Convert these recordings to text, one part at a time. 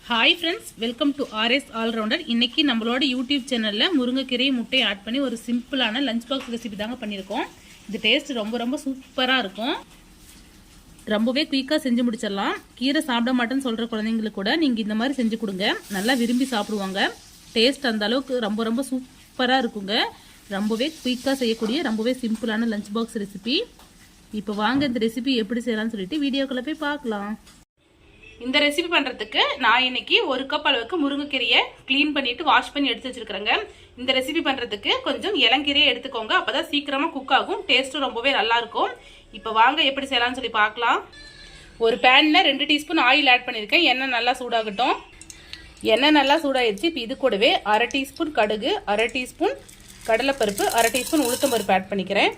High friends welcome to RS allrounder इनकी நம்மளோட YouTube சேனல்ல முருங்கைக்கீரை முட்டை ஆட் பண்ணி ஒரு சிம்பிளான லஞ்ச் பாக்ஸ் ரெசிபி தாங்க பண்ணிருக்கோம். இது டேஸ்ட் ரொம்ப சூப்பரா இருக்கும். ரொம்பவே குயிக்கா செஞ்சு முடிச்சிடலாம். கீரை சாப்பிட மாட்டேன்னு சொல்ற குழந்தைங்களுக்கு கூட நீங்க இந்த மாதிரி செஞ்சு கொடுங்க. நல்லா விரும்பி சாப்பிடுவாங்க. டேஸ்ட் அந்த அளவுக்கு ரொம்ப சூப்பரா இருக்குங்க. ரொம்பவே குயிக்கா செய்யக்கூடிய ரொம்பவே சிம்பிளான லஞ்ச் பாக்ஸ் ரெசிபி. இப்போ வாங்க இந்த ரெசிபி எப்படி செய்யலாம்னு சொல்லிட்டு வீடியோக்குள்ள போய் பார்க்கலாம். இந்த ரெசிபி பண்றதுக்கு நான் இன்னைக்கு ஒரு கப் அளவுக்கு முருங்கைக்கீரையை க்ளீன் பண்ணிட்டு வாஷ் பண்ணி எடுத்து வச்சிருக்கேங்க. இந்த ரெசிபி பண்றதுக்கு கொஞ்சம் இளங்கீரையை எடுத்துக்கோங்க. அப்பதான் சீக்கிரமா குக் ஆகும். டேஸ்ட்டும் ரொம்பவே நல்லா இருக்கும். இப்போ வாங்க எப்படி செய்யலாம்னு சொல்லி பார்க்கலாம். ஒரு பேன்ல 2 டீஸ்பூன் ஆயில் ஆட் பண்ணிருக்கேன். எண்ணெய் நல்லா சூடாகட்டும். எண்ணெய் நல்லா சூடாயிருச்சு. இப்போ இது கூடவே 1/2 டீஸ்பூன் கடுகு, 1/2 டீஸ்பூன் கடலைப்பருப்பு, 1/2 டீஸ்பூன் உளுத்தம்பருப்பு ஆட் பண்ணிக்கிறேன்.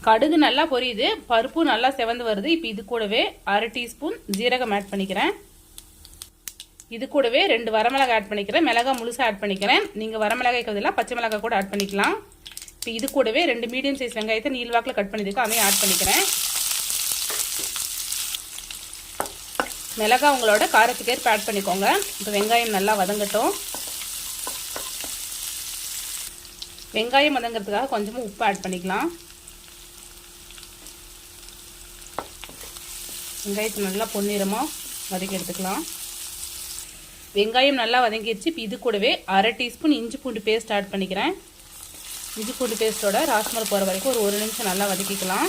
கடுகு நல்லா பொரியுது, பருப்பு நல்லா செவந்து வருது. இப்போ இது கூடவே 1/2 டீஸ்பூன் ஜீரகம் ஆட் பண்ணிக்கிறேன். இது கூடவே 2 வரமிளகாய் ஆட் பண்ணிக்கிறேன். மிளகாய் முழுசா ஆட் பண்ணிக்கிறேன். நீங்க வரமிளகாய்க்கு பதிலாக பச்சை மிளகாய் கூட ஆட் பண்ணிக்கலாம். இப்போ இது கூடவே 2 மீடியம் சைஸ் வெங்காயத்தை நீள்வாக்கில் கட் பண்ணிருக்கு, அதையும் ஆட் பண்ணிக்கிறேன். மிளகாய் உங்களோட காரத்துக்கு ஏற்ப ஆட் பண்ணிக்கோங்க. இப்போ வெங்காயம் நல்லா வதங்கட்டும். வெங்காயம் வதங்கிறதுக்காக கொஞ்சமாக உப்பு ஆட் பண்ணிக்கலாம். வெங்காயத்தை நல்லா பொன்னிறமாக வதக்கி எடுத்துக்கலாம். வெங்காயம் நல்லா வதங்கிடுச்சு. இப்போ இது கூடவே 1/2 டீஸ்பூன் இஞ்சி பூண்டு பேஸ்ட் ஆட் பண்ணிக்கிறேன். இஞ்சி பூண்டு பேஸ்ட்டோட ராஸ்மல் போகிற வரைக்கும் ஒரு 1 நிமிஷம் நல்லா வதக்கிக்கலாம்.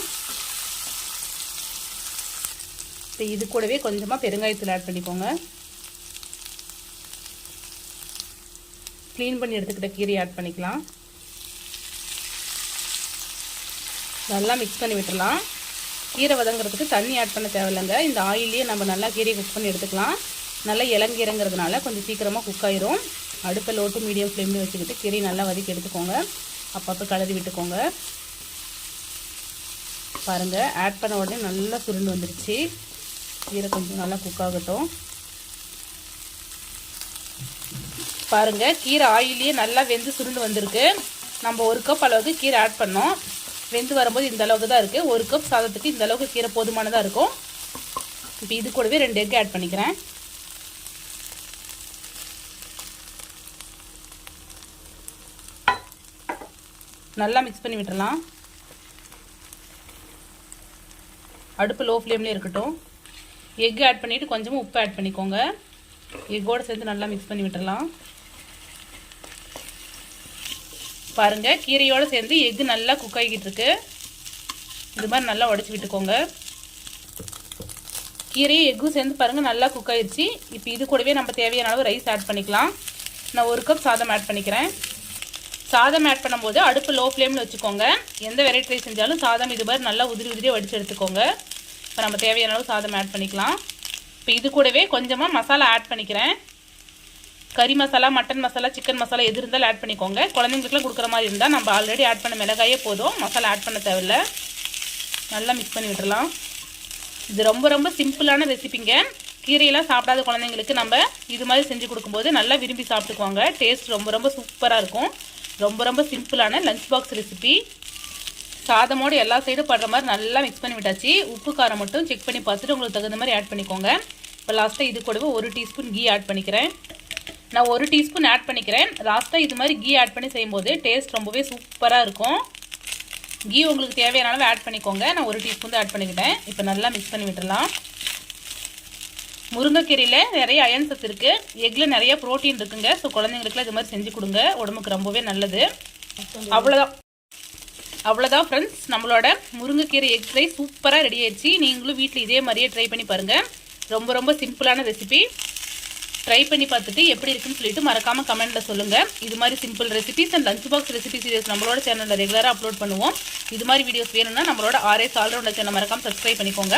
இப்போ இது கூடவே கொஞ்சமாக பெருங்காயத்தூள் ஆட் பண்ணிக்கோங்க. க்ளீன் பண்ணி எடுத்துக்கிட்ட கீரை ஆட் பண்ணிக்கலாம். நல்லா மிக்ஸ் பண்ணி விட்டுடலாம். கீரை வதங்கிறதுக்கு தண்ணி ஆட் பண்ண தேவையில்லைங்க. இந்த ஆயிலே நம்ம நல்லா கீரையை குக் பண்ணி எடுத்துக்கலாம். நல்லா இளங்கீரைங்கிறதுனால கொஞ்சம் சீக்கிரமாக குக் ஆயிரும். அடுப்பை லோ டு மீடியம் ஃப்ளேமில் வச்சுக்கிட்டு கீரையை நல்லா வதக்கி எடுத்துக்கோங்க. அப்பப்போ கலரி விட்டுக்கோங்க. பாருங்கள், ஆட் பண்ண உடனே நல்லா சுருண்டு வந்துடுச்சு. கீரை கொஞ்சம் நல்லா குக் ஆகட்டும். பாருங்கள், கீரை ஆயிலே நல்லா வெந்து சுருண்டு வந்திருக்கு. நம்ம 1 கப் அளவுக்கு கீரை ஆட் பண்ணோம். வெந்து வரும்போது இந்த அளவுக்கு தான் இருக்குது. 1 கப் சாதத்துக்கு இந்த அளவுக்கு கீரை போதுமானதாக இருக்கும். இப்போ இது கூடவே 2 எக் ஆட் பண்ணிக்கிறேன். நல்லா மிக்ஸ் பண்ணி விட்டுறலாம். அடுப்பு லோ ஃப்ளேம்லேயே இருக்கட்டும். எக் ஆட் பண்ணிவிட்டு கொஞ்சமாக உப்பு ஆட் பண்ணிக்கோங்க. எக்கோடு சேர்த்து நல்லா மிக்ஸ் பண்ணி விட்டுறலாம். பாருங்க, கீரையோடு சேர்ந்து எக்கு நல்லா குக் ஆகிக்கிட்டு இருக்கு. இது மாதிரி நல்லா உடச்சி விட்டுக்கோங்க. கீரையும் எக்கும் சேர்ந்து பாருங்கள் நல்லா குக் ஆயிடுச்சு. இப்போ இது கூடவே நம்ம தேவையான அளவு ரைஸ் ஆட் பண்ணிக்கலாம். நான் 1 கப் சாதம் ஆட் பண்ணிக்கிறேன். சாதம் ஆட் பண்ணும்போது அடுப்பு லோ ஃப்ளேமில் வச்சுக்கோங்க. எந்த வெரைட்டி ரைஸ் செஞ்சாலும் சாதம் இது மாதிரி நல்லா உதிரியாக வடித்து எடுத்துக்கோங்க. இப்போ நம்ம தேவையான அளவு சாதம் ஆட் பண்ணிக்கலாம். இப்போ இது கூடவே கொஞ்சமாக மசாலா ஆட் பண்ணிக்கிறேன். கறி மசாலா, மட்டன் மசாலா, சிக்கன் மசாலா எது இருந்தாலும் ஆட் பண்ணிக்கோங்க. குழந்தைங்களுக்குலாம் கொடுக்குற மாதிரி இருந்தால் நம்ம ஆல்ரெடி ஆட் பண்ண மிளகாயே போதும், மசாலா ஆட் பண்ண தேவையில்லை. நல்லா மிக்ஸ் பண்ணி விட்டுறலாம். இது ரொம்ப சிம்பிளான ரெசிபிங்க. கீரையெல்லாம் சாப்பிடாத குழந்தைங்களுக்கு நம்ம இது மாதிரி செஞ்சு கொடுக்கும்போது நல்லா விரும்பி சாப்பிட்டுக்குவாங்க. டேஸ்ட் ரொம்ப சூப்பராக இருக்கும். ரொம்ப சிம்பிளான லஞ்ச் பாக்ஸ் ரெசிபி. சாதமோடு எல்லா சைடும் படுற மாதிரி நல்லா மிக்ஸ் பண்ணி விட்டாச்சு. உப்பு காரம் மட்டும் செக் பண்ணி பார்த்துட்டு உங்களுக்கு தகுந்த மாதிரி ஆட் பண்ணிக்கோங்க. இப்போ லாஸ்ட்டாக இது கூடவே 1 டீஸ்பூன் கீ ஆட் பண்ணிக்கிறேன். நான் 1 டீஸ்பூன் ஆட் பண்ணிக்கிறேன். லாஸ்ட்டாக இது மாதிரி கீ ஆட் பண்ணி செய்யும்போது டேஸ்ட் ரொம்பவே சூப்பராக இருக்கும். கீ உங்களுக்கு தேவையான அளவு ஆட் பண்ணிக்கோங்க. நான் 1 டீஸ்பூன் தான் ஆட் பண்ணிக்கிட்டேன். இப்போ நல்லா மிக்ஸ் பண்ணி விட்டுடலாம். முருங்கைக்கீரையில் நிறைய அயன் சத்து இருக்குது. எக்கில் நிறைய ப்ரோட்டீன் இருக்குங்க. ஸோ குழந்தைங்களுக்குலாம் இது மாதிரி செஞ்சு கொடுங்க. உடம்புக்கு ரொம்பவே நல்லது. அவ்வளோதான் ஃப்ரெண்ட்ஸ், நம்மளோட முருங்கைக்கீரை எக் ஃப்ரை சூப்பராக ரெடி ஆயிடுச்சு. நீங்களும் வீட்டில் இதே மாதிரியே ட்ரை பண்ணி பாருங்கள். ரொம்ப சிம்பிளான ரெசிபி. ட்ரை பண்ணி பார்த்துட்டு எப்படி இருக்குன்னு சொல்லிட்டு மறக்காம கமெண்ட்ல சொல்லுங்க. இது மாதிரி simple recipes and lunch box recipe series நம்மளோட சேனல்ல ரெகுலரா அப்லோட் பண்ணுவோம். இது மாதிரி வீடியோஸ் வேணும்னா நம்மளோட RS ஆல்ரவுண்டர் சேனல் மறக்காம சப்ஸ்கிரைப் பண்ணிக்கோங்க.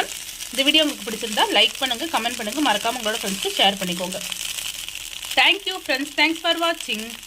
இந்த வீடியோ உங்களுக்கு பிடிச்சிருந்தா லைக் பண்ணுங்க, கமெண்ட் பண்ணுங்க, மறக்காம உங்களோட ஃப்ரெண்ட்ஸ்க்கு ஷேர் பண்ணிக்கோங்க. தேங்க்யூ ஃப்ரெண்ட்ஸ், தேங்க்ஸ் ஃபார் வாட்சிங்.